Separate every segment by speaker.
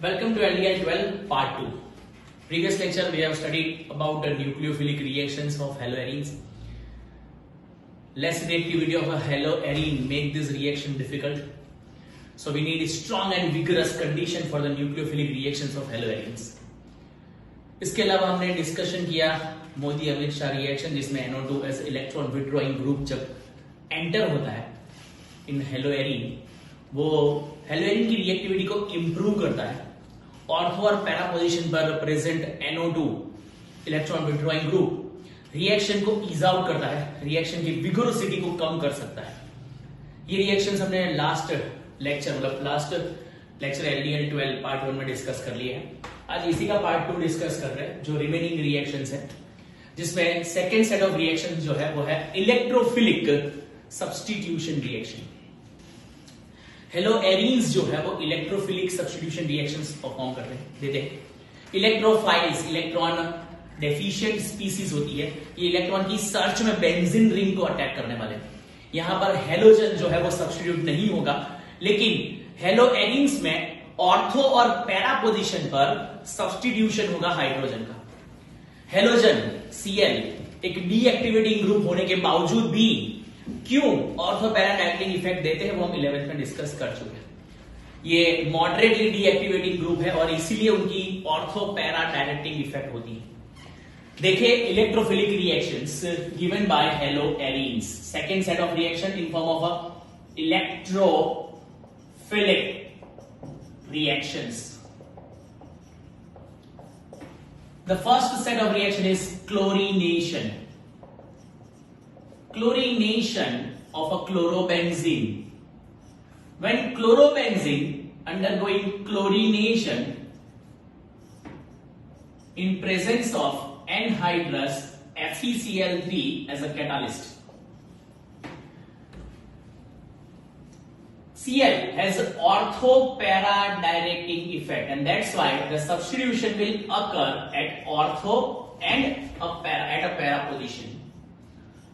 Speaker 1: Welcome to LDI 12 part 2. Previous lecture we have studied about the nucleophilic reactions of haloarenes. Less reactivity of a haloarene make this reaction difficult. So we need a strong and vigorous condition for the nucleophilic reactions of haloarenes. इसके अलावा हमने discussion किया Modi Amit Shah reaction जिसमें NO2 as electron withdrawing group जब enter होता है in haloarene, वो haloarene की रिएक्टिविटी को इंप्रूव करता है। ऑर्थो और पैरा पोजीशन पर present NO2 electron withdrawing group reaction को ईज आउट करता है, रिएक्शन की विगोरोसिटी को कम कर सकता है। ये रिएक्शंस हमने लास्ट लेक्चर LDL 12 पार्ट 1 में डिस्कस कर लिए हैं। आज इसी का पार्ट 2 डिस्कस कर रहे हैं जो रिमेनिंग रिएक्शंस है, जिसमें सेकेंड सेट ऑफ रिएक्शन जो है वो है इलेक्ट्रोफिलिक सब्स्टिट्यूशन रिएक्शन। हेलोएरीन्स जो है वो इलेक्ट्रोफिलिक सब्स्टिट्यूशन रिएक्शंस परफॉर्म कर रहे हैं, देते हैं। इलेक्ट्रोफाइल्स इलेक्ट्रॉन डेफिशिएंट स्पीसीज होती है, ये इलेक्ट्रॉन की सर्च में बेंजीन रिंग को अटैक करने वाले। यहां पर हेलोजन जो है वो सब्स्टिट्यूट नहीं होगा, लेकिन हेलोएरीन्स में ऑर्थो और पैरा पोजीशन पर सब्स्टिट्यूशन होगा हाइड्रोजन का। हेलोजन Cl एक डीएक्टिवेटिंग ग्रुप होने के बावजूद भी क्यों ऑर्थो पैरा डायरेक्टिंग इफेक्ट देते हैं वो हम 11th में डिस्कस कर चुके हैं। ये मॉडरेटली डीएक्टिवेटिंग ग्रुप है और इसीलिए उनकी ऑर्थो पैरा डायरेक्टिंग इफेक्ट होती है। देखिए electrophilic reactions given by haloarenes, second set of reaction in form of a electrophilic reactions. The first set of reaction is chlorination. Chlorination of a chlorobenzene. When chlorobenzene undergoing chlorination in presence of anhydrous FeCl3 as a catalyst. Cl has ortho-para directing effect, and that's why the substitution will occur at ortho and at a para position.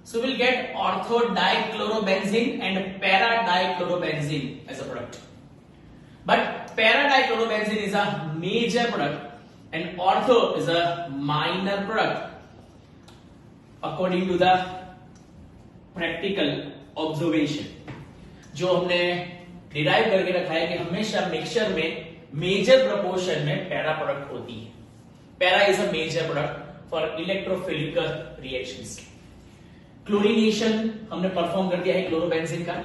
Speaker 1: So we'll get ortho dichlorobenzene and para dichlorobenzene as a product. But para dichlorobenzene is a major product and ortho is a minor product according to the practical observation. जो हमने derive करके रखा है कि हमेशा mixture में major proportion में para product होती है। Para is a major product for electrophilic reactions. Chlorination हमने परफॉर्म कर दिया है क्लोरोबेंजीन का।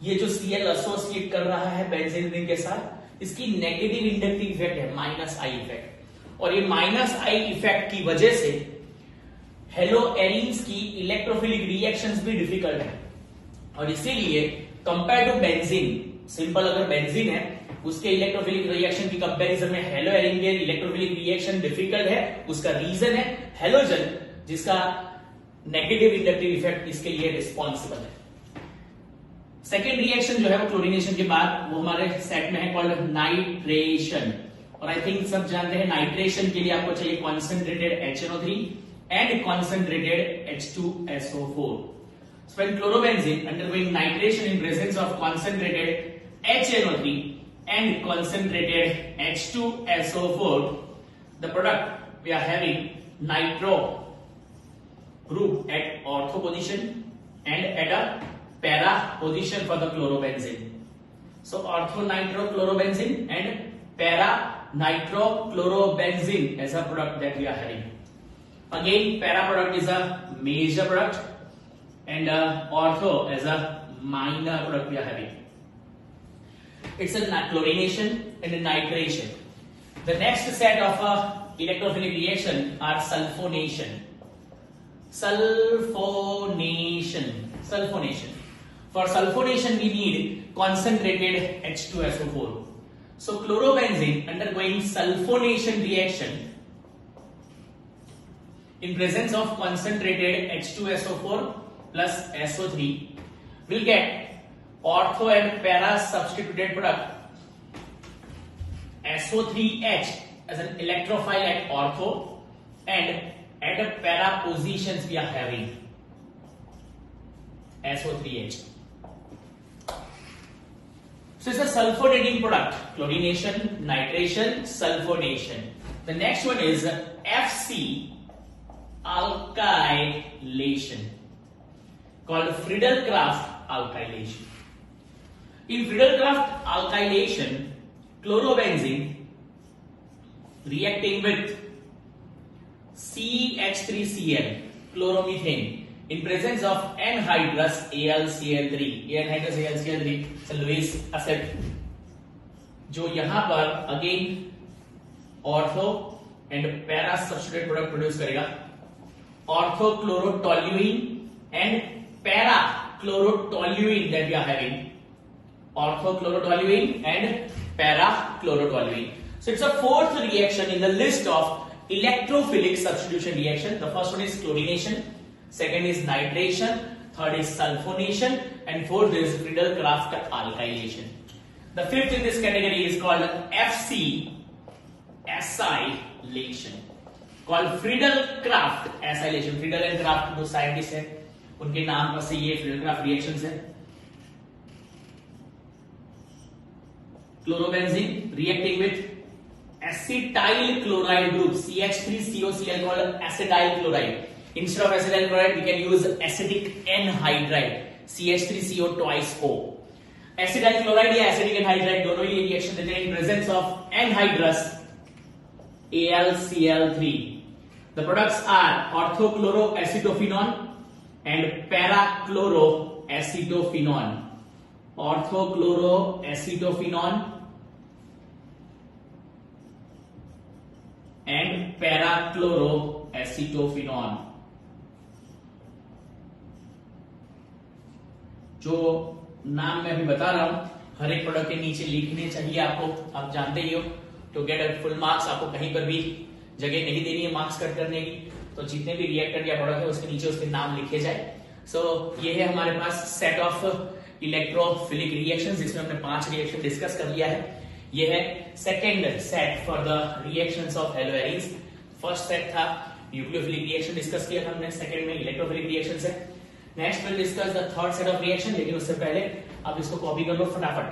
Speaker 1: ये जो Cl एसोसिएट कर रहा है बेंजीन रिंग के साथ, इसकी नेगेटिव इंडक्टिव इफेक्ट है -I इफेक्ट, और ये -I इफेक्ट की वजह से हेलोएरीन्स की इलेक्ट्रोफिलिक रिएक्शंस भी डिफिकल्ट है। और इसीलिए कंपेयर टू बेंजीन, सिंपल अगर बेंजीन है उसके इलेक्ट्रोफिलिक रिएक्शन की कंपैरिजन में हेलोएरीन के इलेक्ट्रोफिलिक रिएक्शन डिफिकल्ट है। उसका रीजन है हेलोजन, जिसका नेगेटिव इंडक्टिव इफेक्ट इसके लिए रिस्पॉन्सिबल है। सेकेंड रिएक्शन जो है वो क्लोरीनेशन के बाद वो हमारे सेट में है कॉल्ड नाइट्रेशन। और आई थिंक सब जानते हैं नाइट्रेशन के लिए आपको चाहिए concentrated HNO3 and concentrated H2SO4. So when chlorobenzene undergoing nitration in presence of concentrated HNO3 and concentrated H2SO4, the product we are having nitro group at ortho position and at a para position for the chlorobenzene. So ortho nitrochlorobenzene and para nitrochlorobenzene as a product that we are having. Again, para product is a major product and ortho as a minor product we are having. It's a chlorination and a nitration. The next set of electrophilic reaction are sulfonation. Sulfonation. For sulfonation we need concentrated H2SO4. So chlorobenzene undergoing sulfonation reaction in presence of concentrated H2SO4 plus SO3 will get ortho and para substituted product SO3H as an electrophile at ortho, and at a para positions we are having SO3H. So it's a sulfonating product. Chlorination, nitration, sulfonation. The next one is FC alkylation, called Friedel-Crafts alkylation. In Friedel-Crafts alkylation, chlorobenzene reacting with CH3Cl, chloromethane, in presence of anhydrous AlCl3. anhydrous AlCl3 Lewis acid, जो यहां पर again ortho and para substitute product produce करेगा. Orthochlorotoluene and para chlorotoluene that we are having. Orthochlorotoluene and para chlorotoluene. So it's a fourth reaction in the list of electrophilic substitution reaction. The first one is chlorination, second is nitration, third is sulfonation, and fourth is Friedel-Crafts alkylation. The fifth in this category is called FC acylation, called Friedel-Crafts acylation. Friedel and Crafts दो scientist हैं, उनके नाम पर से ये Friedel-Crafts reactions है. Chlorobenzene reacting with acetyl chloride group, CH3COCl, called acetyl chloride. Instead of acetyl chloride, we can use acetic anhydride, CH3CO twice O. Acetyl chloride या acetic anhydride दोनों ही रिएक्शन देते हैं in presence of anhydrous AlCl3. The products are orthochloroacetophenone and parachloroacetophenone. Orthochloroacetophenone and parachloroacetophenone. जो नाम मैं अभी बता रहा हूं, हर एक प्रोडक्ट के नीचे लिखने चाहिए आपको. आप जानते ही हो, to get a full marks आपको कहीं पर भी जगह नहीं देनी है मार्क्स कट करने की. तो जितने भी रिएक्टर या प्रोडक्ट है उसके नीचे उसके नाम लिखे जाए. सो ये है हमारे पास सेट ऑफ इलेक्ट्रोफिलिक रिएक्शंस, जिसमें हमने 5 रिएक्शन डिस्कस कर लिया है. ये है second set for the reactions of हेलोएरिन्स. First set था न्यूक्लियोफिलिक रिएक्शन डिस्कस किया था हमने, सेकंड में इलेक्ट्रोफिलिक रिएक्शंस है. Next will discuss the third set of reaction, लेकिन उससे पहले आप इसको कॉपी कर लो फटाफट.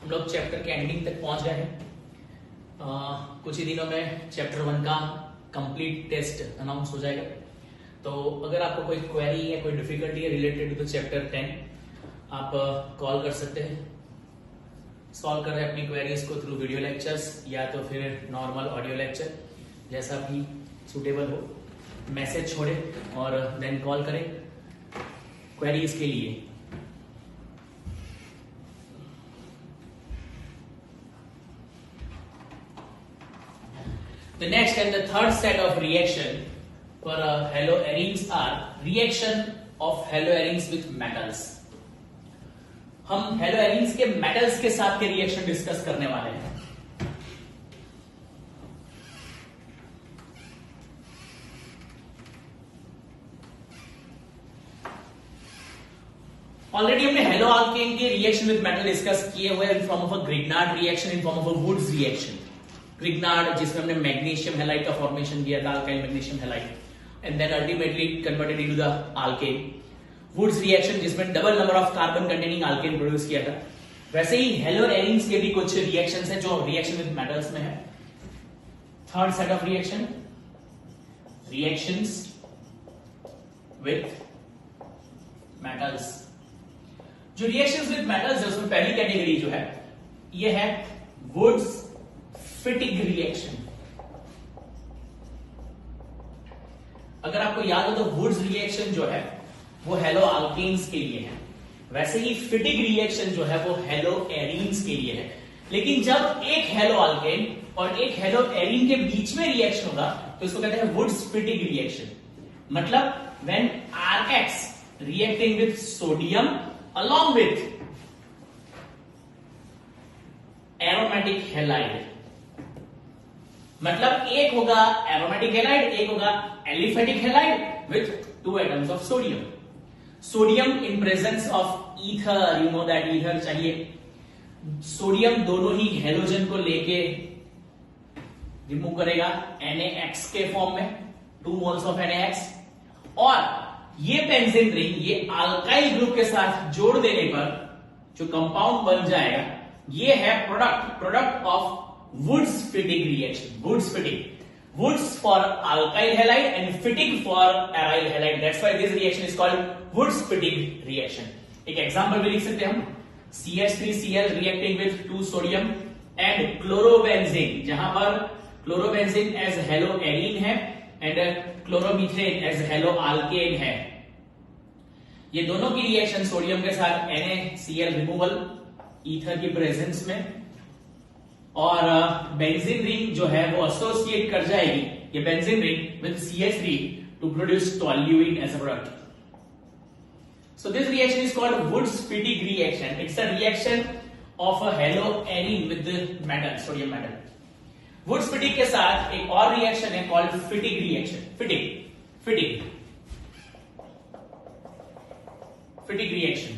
Speaker 1: हम लोग चैप्टर के एंडिंग तक पहुंच गए हैं. कुछ ही दिनों में चैप्टर 1 का कंप्लीट टेस्ट अनाउंस हो जाएगा. तो अगर आपको कोई क्वेरी या कोई डिफिकल्टी है रिलेटेड टू चैप्टर 10, आप कॉल कर सकते हैं. सॉल्व कर रहे हैं अपनी क्वेरीज को थ्रू वीडियो लेक्चर्स या तो फिर नॉर्मल ऑडियो लेक्चर, जैसा भी सुटेबल हो. मैसेज छोड़े और देन कॉल करें क्वेरीज के लिए. The next and the third set of reaction for haloarenes are reaction of haloarenes with metals. हम haloarenes के metals के साथ के रिएक्शन डिस्कस करने वाले हैं. ऑलरेडी हमने हेलो आल्केन के रिएक्शन विद मेटल डिस्कस किए हुए in form of a Grignard reaction, in form of a Wurtz reaction. Grignard जिसमें हमने मैग्नीशियम हैलाइड का फॉर्मेशन किया था, alkyl magnesium halide, and then ultimately converted into the alkane. Wurtz reaction जिसमें double number of carbon containing alkane produce किया था. वैसे ही हेलोएरिन्स के भी कुछ रिएक्शंस हैं जो रिएक्शन विद मेटल्स में है. Third set of reaction, reactions with metals. जो रिएक्शंस विद मेटल्स है उसमें पहली कैटेगरी जो है ये है वुड्स फिटिग रिएक्शन. अगर आपको याद हो तो वुड्स रिएक्शन जो है वो हेलो आल्केन्स के लिए है, वैसे ही फिटिग रिएक्शन जो है वो हेलो एरीन्स के लिए है. लेकिन जब एक हेलो आल्केन और एक हेलो एरीन के बीच में रिएक्शन होगा तो इसको कहते हैं वुड्स फिटिग रिएक्शन. मतलब when Rx reacting with sodium along with aromatic halide, मतलब एक होगा aromatic halide, एक होगा aliphatic halide with 2 atoms of sodium. Sodium in presence of ether, you know that ether चाहिए. सोडियम दोनों ही हेलोजन को लेके रिमूव करेगा NaX के फॉर्म में, 2 moles ऑफ NaX, और ये बेंजीन रिंग ये अल्काइल ग्रुप के साथ जोड़ देने पर जो कंपाउंड बन जाएगा ये है product of Wurtz Fittig reaction. Wurtz for alkyl halide and Fittig for aryl halide. That's why this reaction is called Wurtz Fittig reaction. एक एग्जांपल भी लिख सकते हैं हम, CH3Cl reacting with 2 sodium and chlorobenzene, जहां पर क्लोरोबेंजीन एज हेलो एरीन है and chloromethane as halo alkane है. ये दोनों की रिएक्शन सोडियम के साथ NaCl रिमूवल ईथर की प्रेजेंस में, और बेंजीन रिंग जो है वो एसोसिएट कर जाएगी ये benzene ring with CH3 to produce toluene as a product. So this reaction is called Woods-Fittig reaction. It's a reaction of a haloarine with the metal, sodium metal. Woods-Fittig के साथ एक और रिएक्शन है called Fittig reaction. Fittig reaction.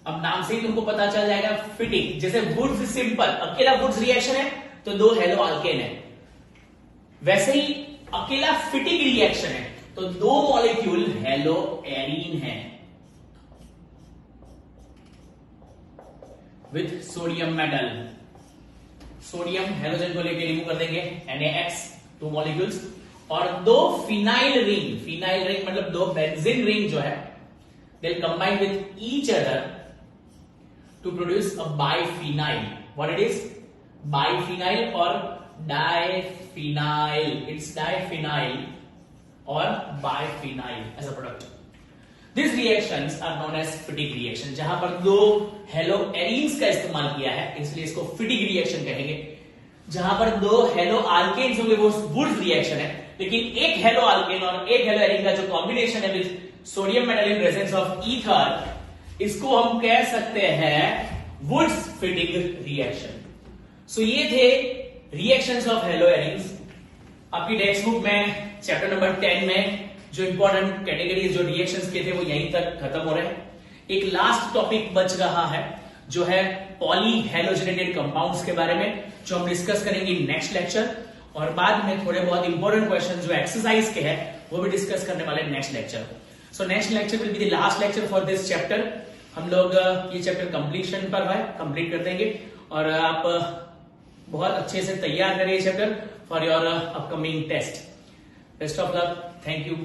Speaker 1: अब नाम से ही तुमको पता चल जाएगा फिटिंग. जैसे वुड्स सिंपल अकेला वुड्स रिएक्शन है तो 2 हेलो अल्केन है, वैसे ही अकेला फिटिंग रिएक्शन है तो 2 मॉलिक्यूल हेलो एरीन है with sodium metal. Sodium halogen को लेकर रिमूव कर देंगे NaX 2 मॉलिक्यूल्स, और 2 फिनाइल रिंग मतलब 2 बेंजीन रिंग जो है they will combine with each other to produce a biphenyl. What it is? Biphenyl or diphenyl. It's diphenyl or biphenyl as a product. These reactions are known as Fittig reaction. जहां पर 2 haloarenes का इस्तेमाल किया है इसलिए इसको Fittig reaction कहेंगे. जहां पर 2 हेलो अल्केन्स होंगे वो वुड्स रिएक्शन है, लेकिन एक हेलो अल्केन और एक हेलोएरीन का जो कॉम्बिनेशन है with sodium metal in presence of ether, इसको हम कह सकते हैं वुड्स फिटिंग रिएक्शन. सो ये थे रिएक्शंस ऑफ हेलोएरीन्स. आपकी टेक्स्ट बुक में चैप्टर नंबर 10 में जो इंपॉर्टेंट कैटेगरीज जो रिएक्शंस के थे वो यहीं तक खत्म हो रहे हैं. एक लास्ट टॉपिक बच रहा है जो है पॉली हेलोजनेटेड कंपाउंड्स के बारे में, जो हम डिस्कस करेंगे नेक्स्ट लेक्चर, और बाद में थोड़े बहुत इंपॉर्टेंट क्वेश्चन जो एक्सरसाइज के हैं वो भी डिस्कस करने वाले next lecture. So next lecture will be the last lecture for this chapter. हम लोग ये चैप्टर कंप्लीशन पर है, कंप्लीट कर देंगे, और आप बहुत अच्छे से तैयार करिए chapter for your upcoming test. Best of luck. Thank you.